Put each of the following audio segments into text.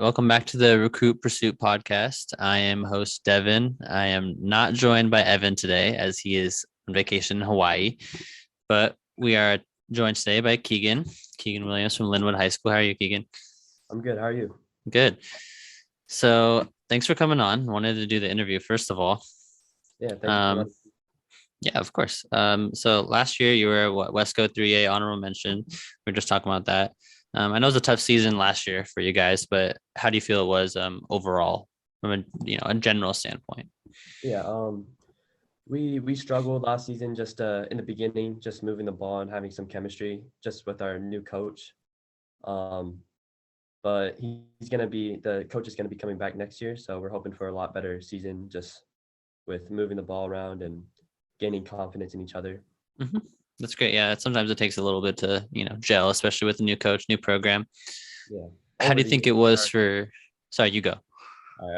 Welcome back to the Recruit Pursuit podcast. I am host Devin. I am not joined by Evan today as he is on vacation in Hawaii, but we are joined today by Keegan Williams from Lynnwood High School. How are you, Keegan? I'm good. How are you? Good. So thanks for coming on. Wanted to do the interview first of all. Yeah, thank you for Um, letting yeah, of course. So last year you were Westco 3A honorable mention. We are just talking about that. I know it was a tough season last year for you guys, but how do you feel it was overall from a general standpoint? Yeah, we struggled last season just in the beginning, just moving the ball and having some chemistry just with our new coach. Um, but the coach is gonna be coming back next year, so we're hoping for a lot better season just with moving the ball around and gaining confidence in each other. Mm-hmm. That's great. Yeah, sometimes it takes a little bit to gel, especially with a new coach, new program. Yeah. How do Over you the think year, it was for? Sorry, you go.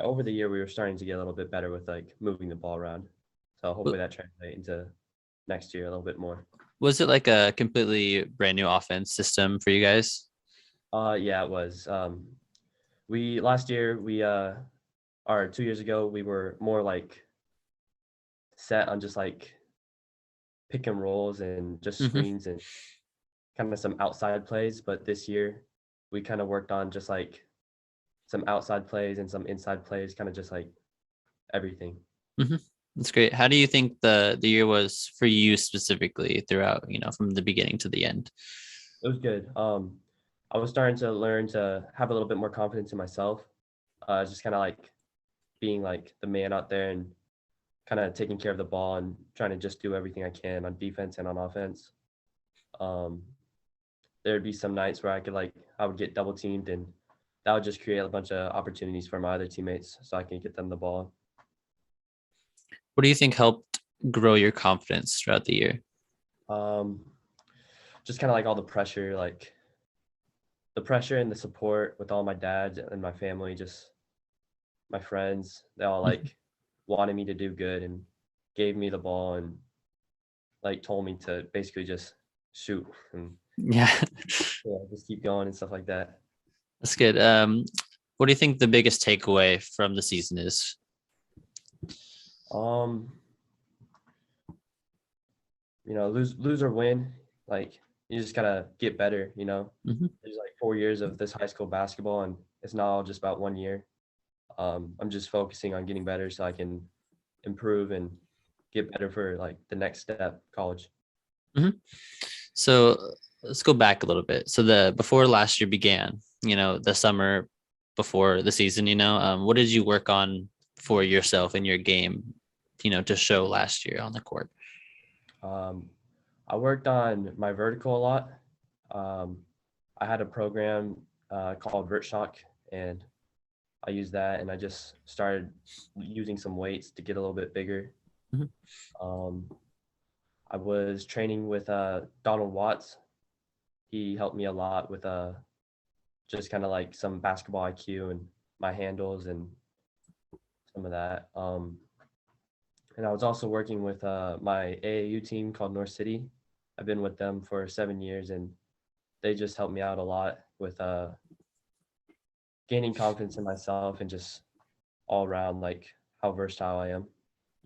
over the year we were starting to get a little bit better with like moving the ball around. So hopefully that translates into next year a little bit more. Was it like a completely brand new offense system for you guys? Yeah, it was. We last year or 2 years ago we were more like set on just like pick and rolls and just Mm-hmm. screens and kind of some outside plays. But this year we kind of worked on just like some outside plays and some inside plays, kind of just like everything. Mm-hmm. That's great. How do you think the year was for you specifically throughout, from the beginning to the end? It was good. I was starting to learn to have a little bit more confidence in myself. Just kind of like being like the man out there and kind of taking care of the ball and trying to just do everything I can on defense and on offense. Um, there'd be some nights where I would get double teamed, and that would just create a bunch of opportunities for my other teammates so I can get them the ball. What do you think helped grow your confidence throughout the year? Um, just kind of like all the pressure and the support with all my dads and my family, just my friends, they all like wanted me to do good and gave me the ball and like told me to basically just shoot and Yeah, just keep going and stuff like that. that's good. What do you think the biggest takeaway from the season is? Um, lose or win, like you just gotta get better. Mm-hmm. There's like 4 years of this high school basketball, and it's not all just about 1 year. I'm just focusing on getting better so I can improve and get better for like the next step, college. Mm-hmm. So let's go back a little bit. So the before last year began, the summer before the season, what did you work on for yourself in your game, to show last year on the court? Um, I worked on my vertical a lot. Um, I had a program called VertShock, and I used that, and I just started using some weights to get a little bit bigger. Mhm. Um, I was training with Donald Watts. He helped me a lot with just kind of like some basketball IQ and my handles and some of that. And I was also working with my AAU team called North City. I've been with them for 7 years, and they just helped me out a lot with gaining confidence in myself and just all around like how versatile I am.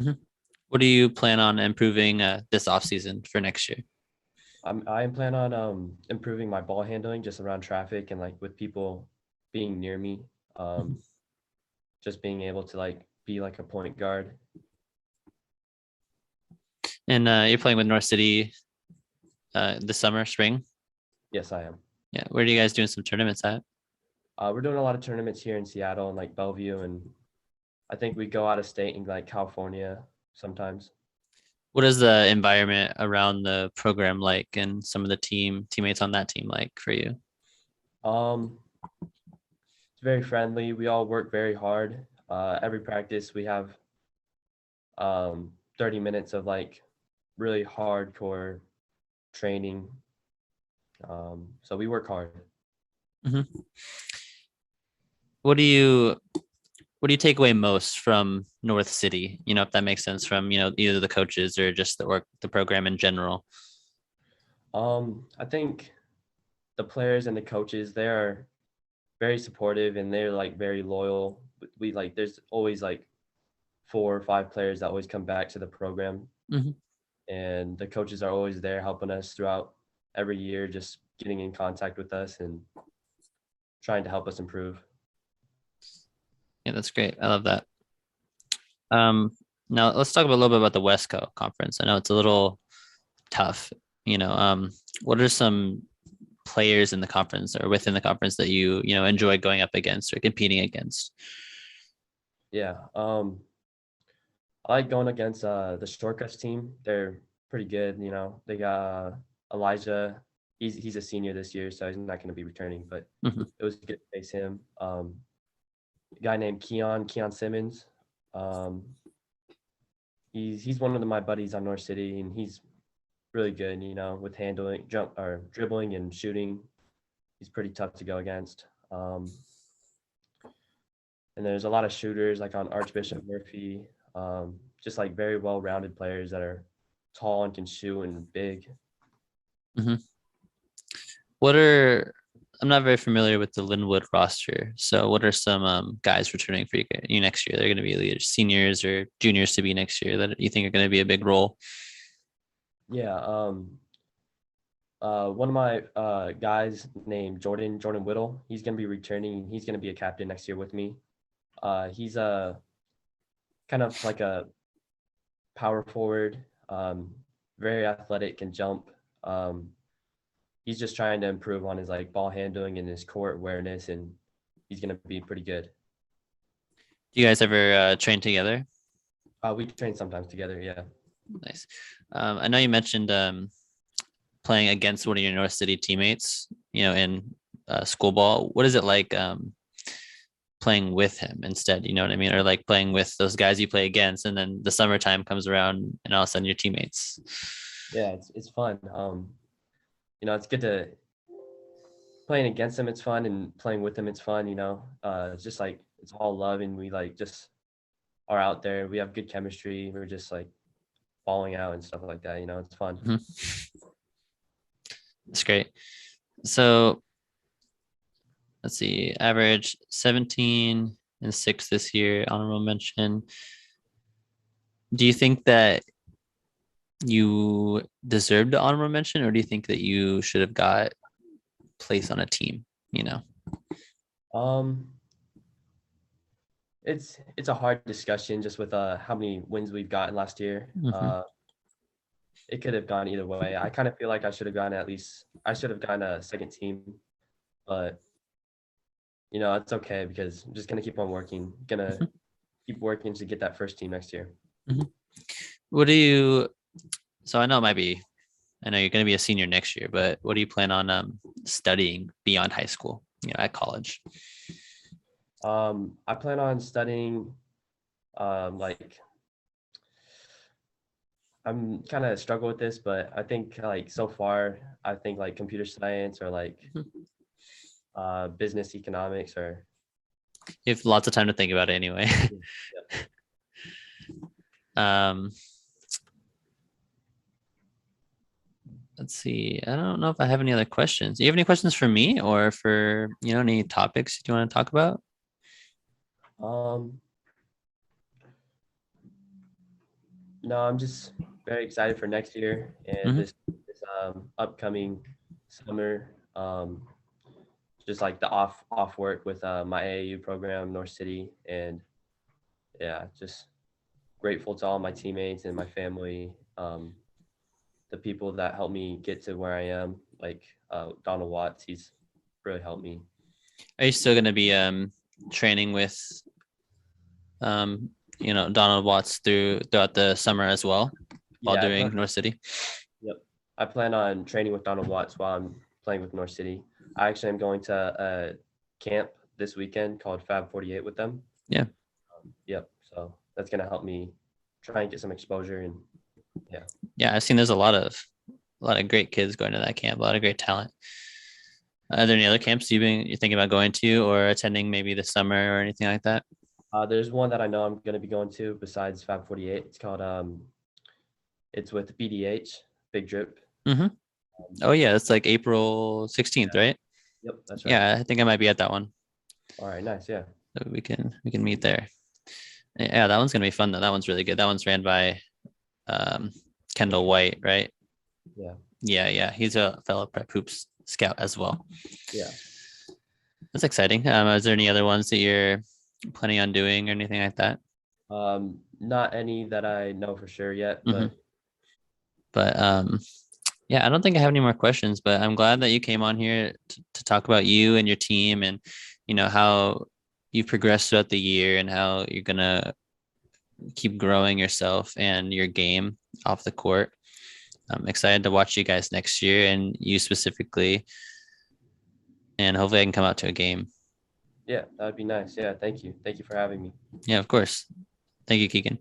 Mhm. What do you plan on improving this off season for next year? I plan on improving my ball handling just around traffic and like with people being near me. Mhm. Um, just being able to like be like a point guard. And you're playing with North City this summer, spring. Yes, I am. Yeah, where are you guys doing some tournaments at? We're doing a lot of tournaments here in Seattle and like Bellevue, and I think we go out of state in like California sometimes. What is the environment around the program like, and some of the teammates on that team like for you? Um, it's very friendly. We all work very hard. Every practice we have 30 minutes of like really hardcore training. So we work hard. Mm-hmm. What do you take away most from North City? If that makes sense, from either the coaches or just the program in general. I think the players and the coaches, they are very supportive, and they're like very loyal. We like there's always like 4 or 5 players that always come back to the program, Mhm. and the coaches are always there helping us throughout every year, just getting in contact with us and trying to help us improve. Yeah, that's great. I love that. Um, Now let's talk a little bit about the Westco conference. I know it's a little tough. You know, what are some players in the conference or within the conference that you know enjoy going up against or competing against? Yeah. I like going against the Shortcuts team. They're pretty good. They got Elijah. He's a senior this year, so he's not going to be returning. But Mhm. it was good to face him. A guy named Keon Simmons. Um, he's one of my buddies on North City, and he's really good. With handling, dribbling and shooting. He's pretty tough to go against. And there's a lot of shooters like on Archbishop Murphy. Just like very well-rounded players that are tall and can shoot and big. Mhm. What are I'm not very familiar with the Lynnwood roster. So what are some guys returning for you next year? They're going to be either seniors or juniors to be next year that you think are going to be a big role. Yeah. One of my guys named Jordan Whittle. He's gonna be returning. He's gonna be a captain next year with me. He's a kind of like a power forward. Very athletic, can jump. Um, he's just trying to improve on his like ball handling and his court awareness, and he's gonna be pretty good. Do you guys ever train together? We train sometimes together. Yeah. Nice. I know you mentioned playing against one of your North City teammates, you know, in school ball. What is it like playing with him instead? You know what I mean? Or like playing with those guys you play against, and then the summertime comes around and all of a sudden your teammates. Yeah, it's fun. It's good to playing against him. It's fun, and playing with him. It's fun. It's just like it's all love, and we like just are out there. We have good chemistry. We're just like falling out and stuff like that. It's fun. Mhm. That's great. So let's see, average 17 and 6 this year, honorable mention. Do you think that you deserved the honorable mention, or do you think that you should have got placed on a team? You know? Um, it's a hard discussion just with how many wins we've gotten last year. Mhm. It could have gone either way. I kind of feel like I should have gotten a second team, but it's okay because I'm just gonna keep on working. Gonna Mhm. keep working to get that first team next year. Mhm. What do you? So I know it might be. I know you're going to be a senior next year, but what do you plan on studying beyond high school? You know, at college. I plan on studying like I'm kind of struggle with this, but I think like so far, I think like computer science or like Mhm. business economics or You have lots of time to think about it anyway. yeah. um, let's see. I don't know if I have any other questions. Do you have any questions for me or for, you know, any topics you want to talk about? Um, no, I'm just very excited for next year and Hmm. this upcoming summer. Just like the off work with my AAU program, North City, and yeah, just grateful to all my teammates and my family, the people that helped me get to where I am, like Donald Watts. He's really helped me. Are you still going to be training with um, you know, Donald Watts throughout the summer as well while Yeah, doing North City? yep. I plan on training with Donald Watts while I'm playing with North City. I actually am going to a camp this weekend called Fab 48 with them. Yeah. Yep. So that's gonna help me try and get some exposure and yeah. Yeah, I've seen there's a lot of great kids going to that camp, a lot of great talent. Are there any other camps you're thinking about going to or attending maybe this summer or anything like that? There's one that I know I'm gonna be going to besides Fab 48. It's called it's with BDH, Big Drip. Hmm. Um, Oh yeah, it's like April 16th, yeah. right? Yep, that's right. Yeah, I think I might be at that one. All right, nice. Yeah. So we can meet there. Yeah, that one's gonna be fun though. That one's really good. That one's ran by um, Kendall White, right? Yeah. Yeah. He's a fellow prep hoops scout as well. Yeah. That's exciting. Is there any other ones that you're planning on doing or anything like that? Not any that I know for sure yet, hmm but But yeah, I don't think I have any more questions, but I'm glad that you came on here to talk about you and your team and, how you've progressed throughout the year and how you're gonna keep growing yourself and your game off the court. I'm excited to watch you guys next year and you specifically, and hopefully I can come out to a game. yeah, that would be nice. Yeah, thank you. Thank you for having me. Yeah, of course. Thank you, Keegan.